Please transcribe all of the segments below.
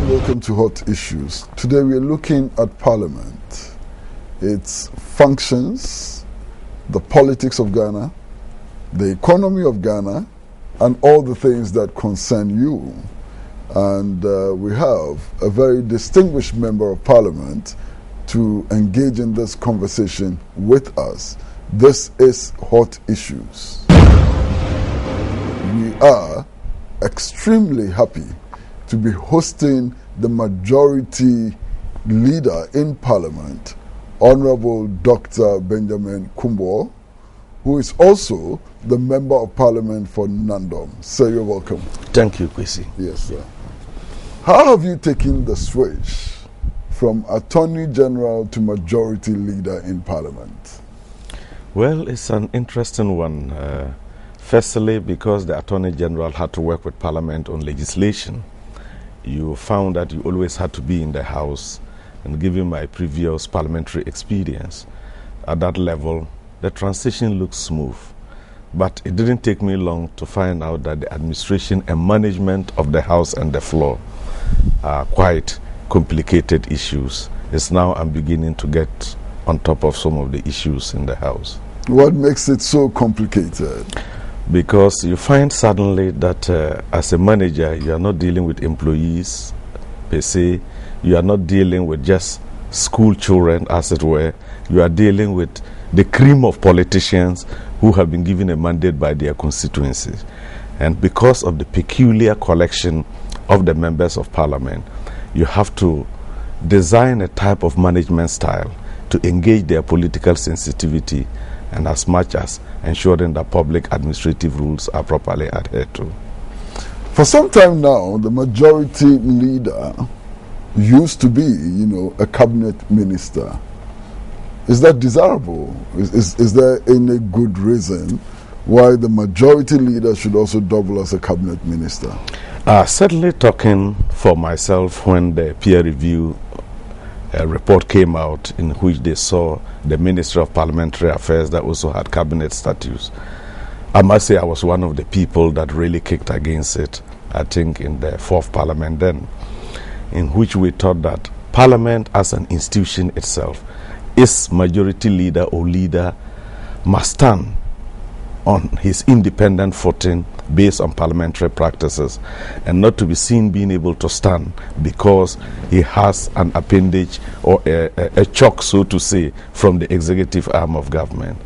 and welcome to Hot Issues. Today we are looking at Parliament, its functions, the politics of Ghana, the economy of Ghana, and all the things that concern you. And we have a very distinguished member of Parliament to engage in this conversation with us. This is Hot Issues. We are extremely happy to be hosting the majority leader in Parliament, Honorable Dr. Benjamin Kunbour, who is also the Member of Parliament for Nandom. Sir, you're welcome. Thank you, Kwesi. Yes, sir. How have you taken the switch from Attorney General to Majority Leader in Parliament? Well, it's an interesting one. Firstly, because the Attorney General had to work with Parliament on legislation, you found that you always had to be in the House, and given my previous parliamentary experience, at that level, the transition looked smooth. But it didn't take me long to find out that the administration and management of the House and the floor are quite complicated issues. It's now I'm beginning to get on top of some of the issues in the House. What makes it so complicated? Because you find suddenly that as a manager, you are not dealing with employees per se. You are not dealing with just school children, as it were. You are dealing with the cream of politicians who have been given a mandate by their constituencies. And because of the peculiar collection of the members of Parliament, you have to design a type of management style to engage their political sensitivity, and as much as ensuring that public administrative rules are properly adhered to. For some time now, the majority leader used to be, a cabinet minister. Is that desirable? Is there any good reason why the majority leader should also double as a cabinet minister? Certainly talking for myself, when the peer review report came out in which they saw the Ministry of Parliamentary Affairs that also had cabinet status, I must say I was one of the people that really kicked against it, I think in the fourth Parliament then, in which we thought that Parliament as an institution itself, its majority leader or leader must stand on his independent footing based on parliamentary practices, and not to be seen being able to stand because he has an appendage or a chalk, so to say, from the executive arm of government.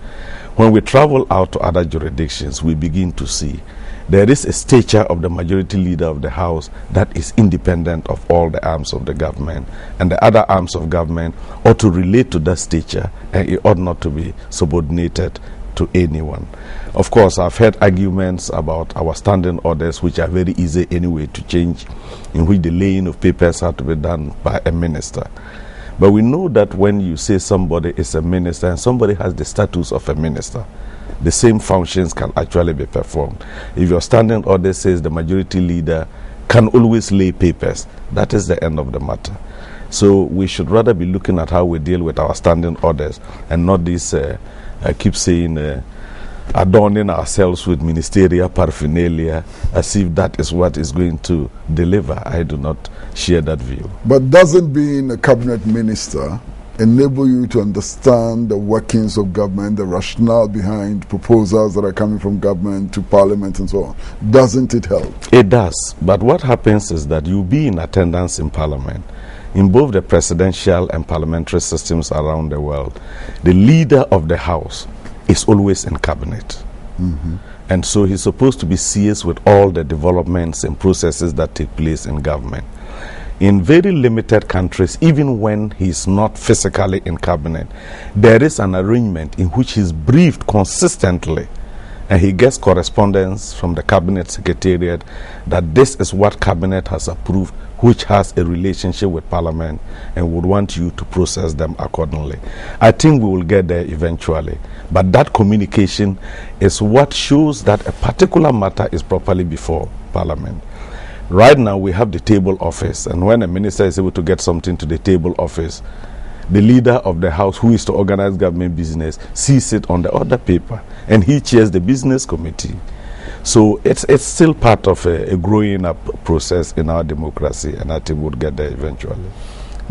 When we travel out to other jurisdictions, we begin to see there is a stature of the majority leader of the House that is independent of all the arms of the government, and the other arms of government ought to relate to that stature, and it ought not to be subordinated to anyone. Of course, I've heard arguments about our standing orders, which are very easy anyway to change, in which the laying of papers had to be done by a minister. But we know that when you say somebody is a minister and somebody has the status of a minister, the same functions can actually be performed. If your standing order says the majority leader can always lay papers, that is the end of the matter. So we should rather be looking at how we deal with our standing orders, and not this I keep saying adorning ourselves with ministerial paraphernalia as if that is what is going to deliver. I do not share that view. But doesn't being a cabinet minister enable you to understand the workings of government, the rationale behind proposals that are coming from government to Parliament and so on? Doesn't it help? It does. But what happens is that you'll be in attendance in Parliament. In both the presidential and parliamentary systems around the world, the leader of the House is always in cabinet. Mm-hmm. And so he's supposed to be seized with all the developments and processes that take place in government. In very limited countries, even when he's not physically in cabinet, there is an arrangement in which he's briefed consistently, and he gets correspondence from the cabinet secretariat that this is what cabinet has approved, which has a relationship with Parliament, and would want you to process them accordingly. I think we will get there eventually, but that communication is what shows that a particular matter is properly before Parliament. Right now we have the table office, and when a minister is able to get something to the table office, the leader of the House, who is to organize government business, sees it on the other paper, and he chairs the business committee. So it's still part of a growing up process in our democracy, and I think we'll get there eventually.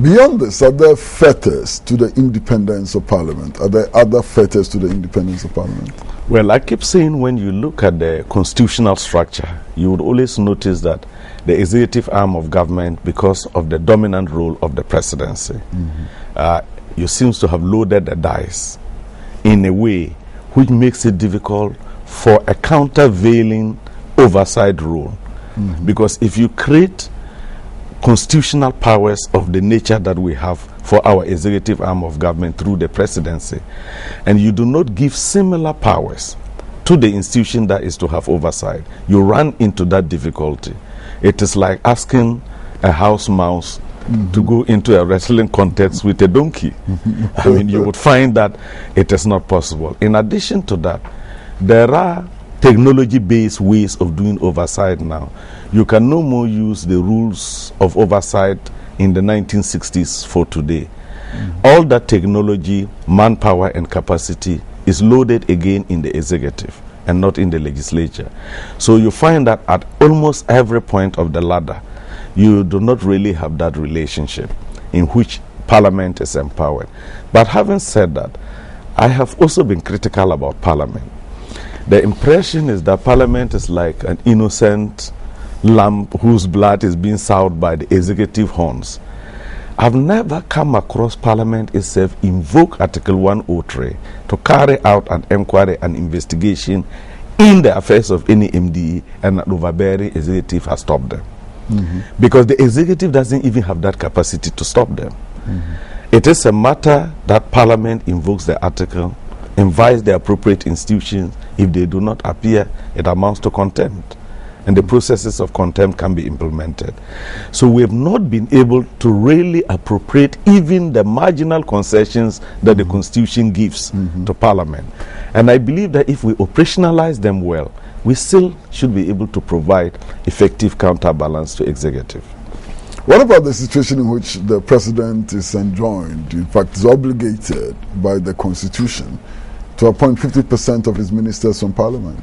Beyond this, are there fetters to the independence of Parliament? Are there other fetters to the independence of Parliament? Well, I keep saying when you look at the constitutional structure, you would always notice that the executive arm of government, because of the dominant role of the presidency, you seems to have loaded the dice in a way which makes it difficult for a countervailing oversight role. Because if you create constitutional powers of the nature that we have for our executive arm of government through the presidency, and you do not give similar powers to the institution that is to have oversight, you run into that difficulty. It is like asking a house mouse to go into a wrestling contest with a donkey. I mean, you would find that it is not possible. In addition to that, there are technology-based ways of doing oversight now. You can no more use the rules of oversight in the 1960s for today. All that technology, manpower, and capacity is loaded again in the executive and not in the legislature. So you find that at almost every point of the ladder, you do not really have that relationship in which Parliament is empowered. But having said that, I have also been critical about Parliament. The impression is that Parliament is like an innocent lamb whose blood is being soured by the executive horns. I've never come across Parliament itself invoke Article 103 to carry out an inquiry and investigation in the affairs of any MDE, and an overbearing executive has stopped them. Because the executive doesn't even have that capacity to stop them. It is a matter that Parliament invokes the article, invites the appropriate institutions. If they do not appear, it amounts to contempt, and the processes of contempt can be implemented. So we have not been able to really appropriate even the marginal concessions that the Constitution gives to Parliament. And I believe that if we operationalize them well, we still should be able to provide effective counterbalance to executive. What about the situation in which the president is enjoined, in fact is obligated by the Constitution to appoint 50% of his ministers from Parliament?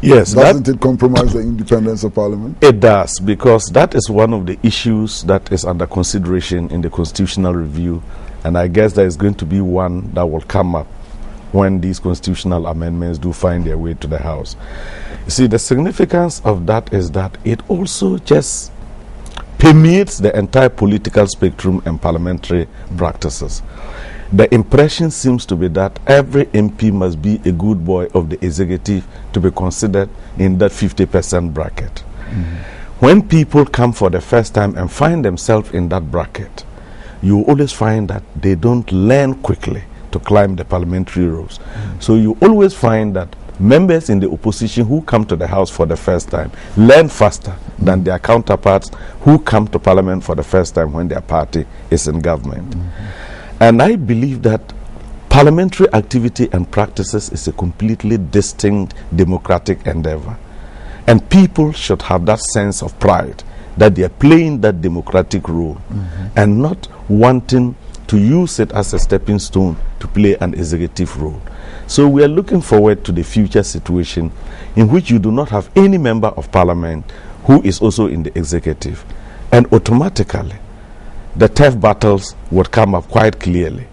Yes. Doesn't it compromise the independence of Parliament? It does, because that is one of the issues that is under consideration in the constitutional review, and I guess there is going to be one that will come up when these constitutional amendments do find their way to the House. You see, the significance of that is that it also just permeates the entire political spectrum and parliamentary practices. The impression seems to be that every MP must be a good boy of the executive to be considered in that 50% bracket. When people come for the first time and find themselves in that bracket, you always find that they don't learn quickly to climb the parliamentary rows. So you always find that members in the opposition who come to the House for the first time learn faster than their counterparts who come to Parliament for the first time when their party is in government. And I believe that parliamentary activity and practices is a completely distinct democratic endeavor. And people should have that sense of pride that they are playing that democratic role and not wanting to use it as a stepping stone to play an executive role. So we are looking forward to the future situation in which you do not have any member of Parliament who is also in the executive, and automatically the tough battles would come up quite clearly.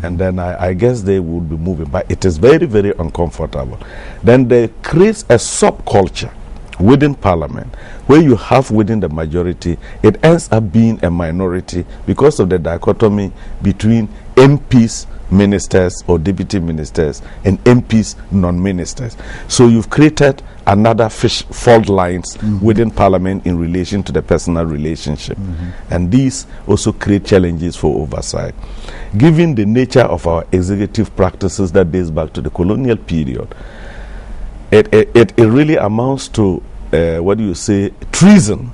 And then I guess they would be moving, but it is very, very uncomfortable. Then there creates a subculture within Parliament where you have within the majority, it ends up being a minority because of the dichotomy between MPs, ministers or deputy ministers, and MPs, non-ministers. So you've created another fault lines within Parliament in relation to the personal relationship. And these also create challenges for oversight. Given the nature of our executive practices that dates back to the colonial period, it really amounts to, treason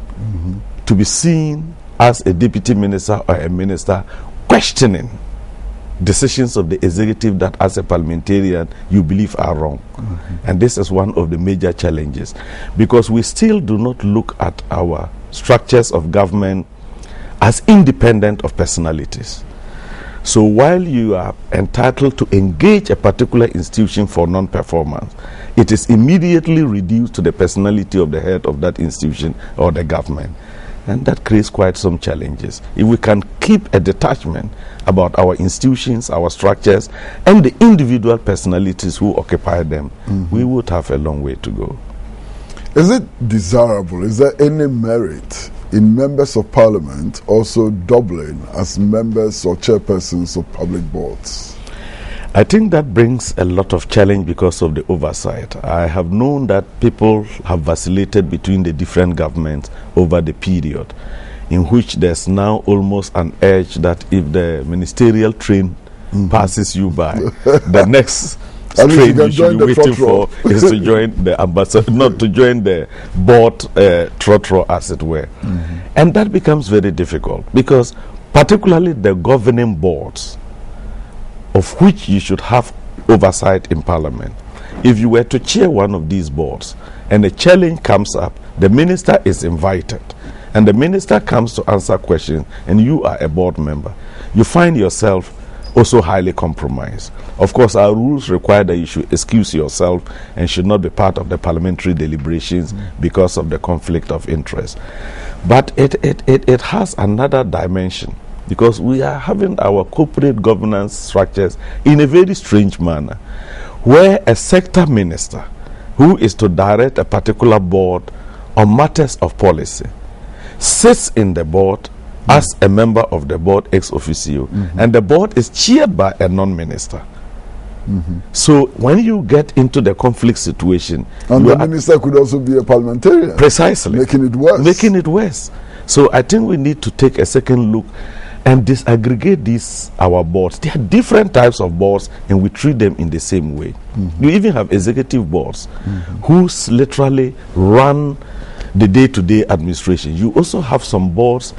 to be seen as a deputy minister or a minister questioning decisions of the executive that as a parliamentarian you believe are wrong. And this is one of the major challenges, because we still do not look at our structures of government as independent of personalities. So while you are entitled to engage a particular institution for non-performance, it is immediately reduced to the personality of the head of that institution or the government. And that creates quite some challenges. If we can keep a detachment about our institutions, our structures, and the individual personalities who occupy them, we would have a long way to go. Is it desirable? Is there any merit in members of parliament also doubling as members or chairpersons of public boards? I think that brings a lot of challenge because of the oversight. I have known that people have vacillated between the different governments over the period, in which there's now almost an urge that if the ministerial train passes you by, the next train you should be waiting for is to join the ambassador, not to join the board trotro, as it were. And that becomes very difficult because particularly the governing boards, of which you should have oversight in Parliament. If you were to chair one of these boards and a challenge comes up, the minister is invited and the minister comes to answer questions and you are a board member, you find yourself also highly compromised. Of course, our rules require that you should excuse yourself and should not be part of the parliamentary deliberations because of the conflict of interest. But it has another dimension, because we are having our corporate governance structures in a very strange manner, where a sector minister who is to direct a particular board on matters of policy sits in the board as a member of the board ex officio, and the board is chaired by a non-minister. So when you get into the conflict situation, and the minister could also be a parliamentarian, precisely making it worse. So I think we need to take a second look and disaggregate our boards. There are different types of boards and we treat them in the same way. You even have executive boards who literally run the day-to-day administration. You also have some boards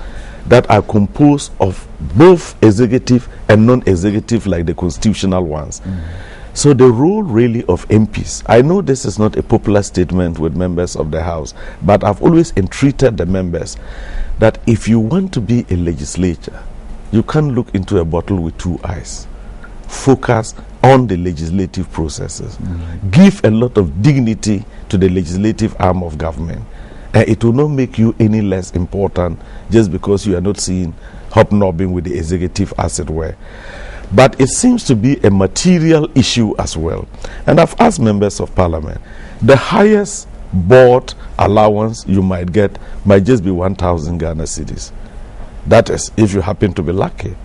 that are composed of both executive and non-executive, like the constitutional ones. So the role really of MPs, I know this is not a popular statement with members of the House, but I've always entreated the members that if you want to be a legislator, you can't look into a bottle with two eyes. Focus on the legislative processes. Give a lot of dignity to the legislative arm of government. And it will not make you any less important just because you are not seen hobnobbing with the executive, as it were. But it seems to be a material issue as well. And I've asked members of parliament, the highest board allowance you might get might just be 1,000 Ghana cedis. That is, if you happen to be lucky.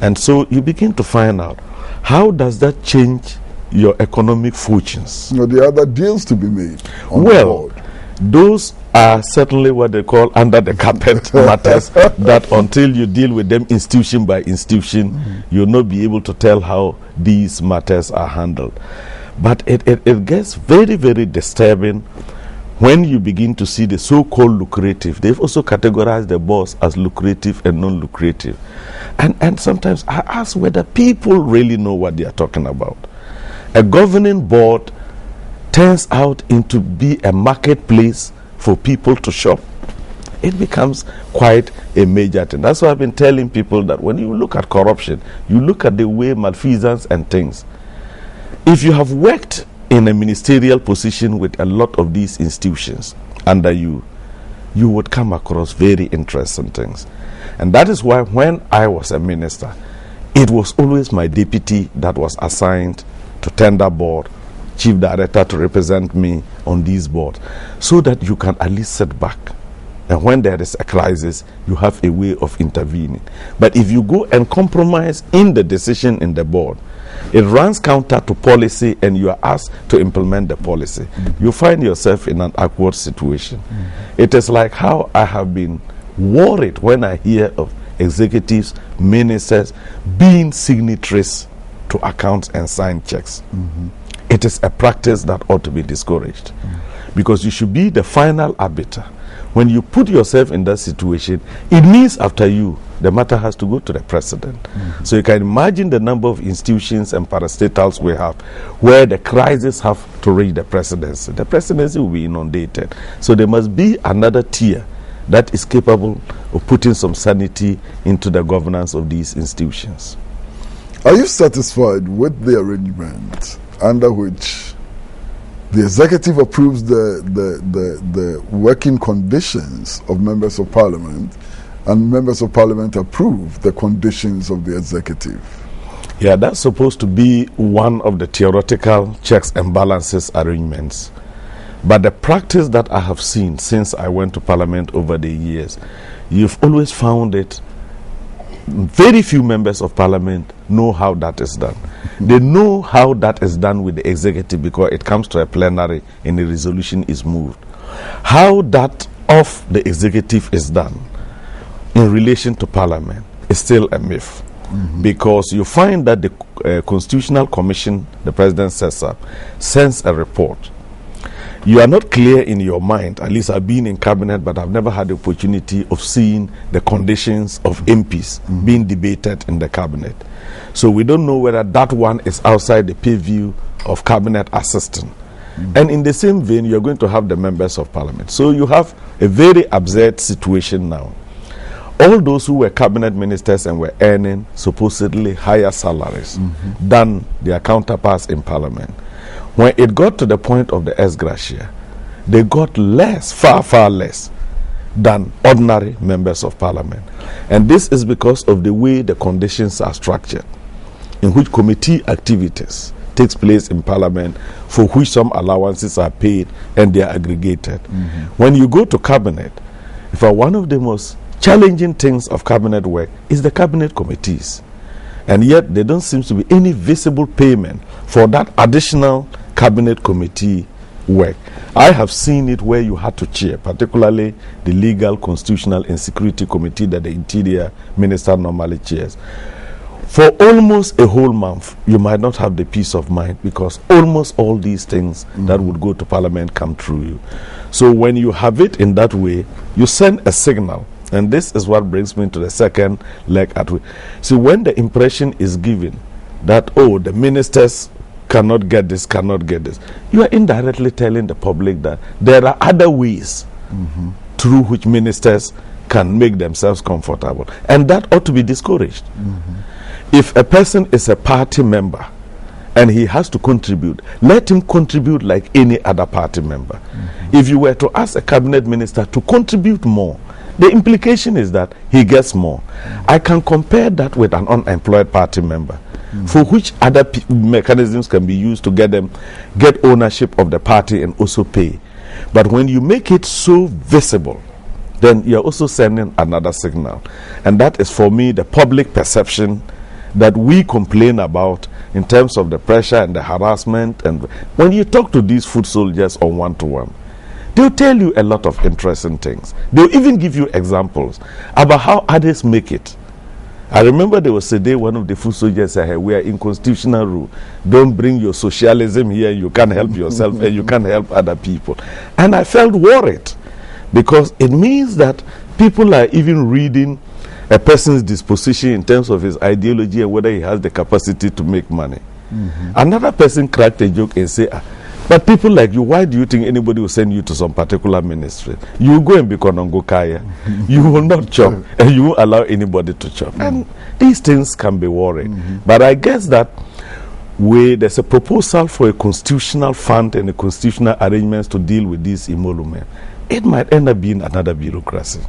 And so you begin to find out, how does that change your economic fortunes? There are other deals to be made on the board. Those are certainly what they call under the carpet matters that until you deal with them institution by institution, you'll not be able to tell how these matters are handled. But it gets very, very disturbing when you begin to see the so-called lucrative. They've also categorized the boards as lucrative and non-lucrative. And sometimes I ask whether people really know what they are talking about. A governing board turns out into be a marketplace for people to shop. It becomes quite a major thing. That's why I've been telling people that when you look at corruption, you look at the way malfeasance and things. If you have worked in a ministerial position with a lot of these institutions under you, you would come across very interesting things. And that is why when I was a minister, it was always my deputy that was assigned to tender board, chief director to represent me on these boards, so that you can at least sit back. And when there is a crisis, you have a way of intervening. But if you go and compromise in the decision in the board, it runs counter to policy and you are asked to implement the policy. You find yourself in an awkward situation. It is like how I have been worried when I hear of executives, ministers being signatories to accounts and sign checks. It is a practice that ought to be discouraged, because you should be the final arbiter. When you put yourself in that situation, it means after you, the matter has to go to the president. So you can imagine the number of institutions and parastatals we have where the crisis have to reach the presidency. The presidency will be inundated. So there must be another tier that is capable of putting some sanity into the governance of these institutions. Are you satisfied with the arrangement under which the executive approves the working conditions of members of parliament, and members of parliament approve the conditions of the executive? Yeah, that's supposed to be one of the theoretical checks and balances arrangements. But the practice that I have seen since I went to parliament over the years, you've always found it, very few members of parliament know how that is done. They know how that is done with the executive because it comes to a plenary and the resolution is moved. How that of the executive is done in relation to parliament is still a myth. Because you find that the Constitutional Commission the President sets up sends a report. You are not clear in your mind, at least I've been in cabinet, but I've never had the opportunity of seeing the conditions of MPs being debated in the cabinet. So we don't know whether that one is outside the purview of cabinet assistant. And in the same vein, you're going to have the members of parliament. So you have a very absurd situation now. All those who were cabinet ministers and were earning supposedly higher salaries than their counterparts in parliament, when it got to the point of the ex gratia, they got less, far less than ordinary members of parliament. And this is because of the way the conditions are structured, in which committee activities takes place in parliament, for which some allowances are paid and they are aggregated. When you go to cabinet, in fact, one of the most challenging things of cabinet work is the cabinet committees, and yet there don't seem to be any visible payment for that additional cabinet committee work. I have seen it where you had to chair, particularly the Legal, Constitutional and Security Committee that the Interior Minister normally chairs. For almost a whole month, you might not have the peace of mind because almost all these things that would go to parliament come through you. So when you have it in that way, you send a signal. And this is what brings me to the second leg at which. So when the impression is given that, oh, the ministers cannot get this, you are indirectly telling the public that there are other ways through which ministers can make themselves comfortable. And that ought to be discouraged. If a person is a party member and he has to contribute, let him contribute like any other party member. If you were to ask a cabinet minister to contribute more, the implication is that he gets more. I can compare that with an unemployed party member, for which other mechanisms can be used to get ownership of the party and also pay. But when you make it so visible, then you're also sending another signal. And that is, for me, the public perception that we complain about in terms of the pressure and the harassment. And when you talk to these foot soldiers on one-to-one, they'll tell you a lot of interesting things. They'll even give you examples about how others make it. I remember there was a day one of the foot soldiers said, hey, we are in constitutional rule. Don't bring your socialism here. You can't help yourself and you can't help other people. And I felt worried because it means that people are even reading a person's disposition in terms of his ideology and whether he has the capacity to make money. Another person cracked a joke and said, but people like you, why do you think anybody will send you to some particular ministry? You will go and be Konongo Kaya. You will not chop, and you won't allow anybody to chop. And these things can be worrying. But I guess that there's a proposal for a constitutional fund and a constitutional arrangements to deal with these emoluments. It might end up being another bureaucracy.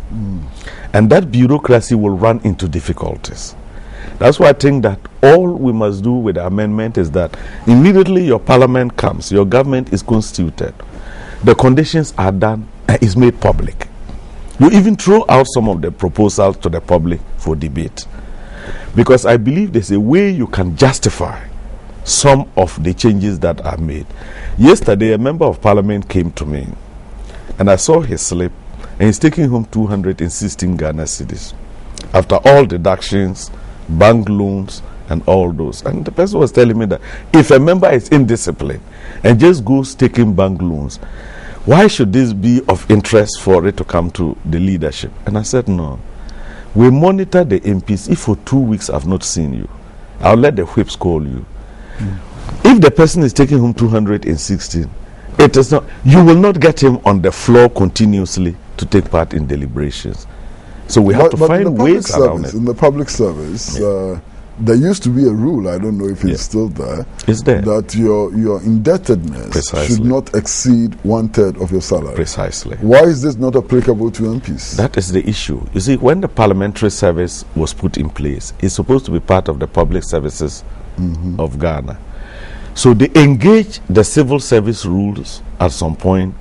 And that bureaucracy will run into difficulties. That's why I think that all we must do with the amendment is that immediately your parliament comes, your government is constituted, the conditions are done, and is made public. You even throw out some of the proposals to the public for debate. Because I believe there's a way you can justify some of the changes that are made. Yesterday, a member of parliament came to me, and I saw his slip, and he's taking home 216 Ghana cedis after all deductions, bank loans and all those. And the person was telling me that if a member is indisciplined and just goes taking bank loans, why should this be of interest for it to come to the leadership? And I said, no, we monitor the MPs. If for 2 weeks I've not seen you, I'll let the whips call you. If the person is taking home 216, it is not, you will not get him on the floor continuously to take part in deliberations. So we have to find ways around it. In the public service, there used to be a rule, I don't know if it's still there, It's there. that your indebtedness Precisely. should not exceed 1/3 of your salary. Precisely. Why is this not applicable to MPs? That is the issue. You see, when the parliamentary service was put in place, it's supposed to be part of the public services of Ghana. So they engaged the civil service rules at some point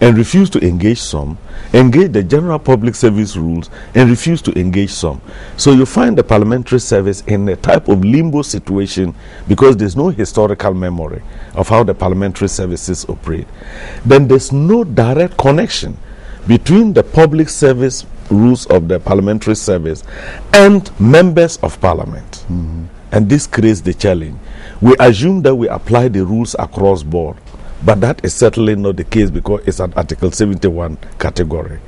and refused to engage some, engaged the general public service rules and refused to engage some. So you find the parliamentary service in a type of limbo situation because there's no historical memory of how the parliamentary services operate. Then there's no direct connection between the public service rules of the parliamentary service and members of parliament. And this creates the challenge. We assume that we apply the rules across board, but that is certainly not the case because it's an Article 71 category.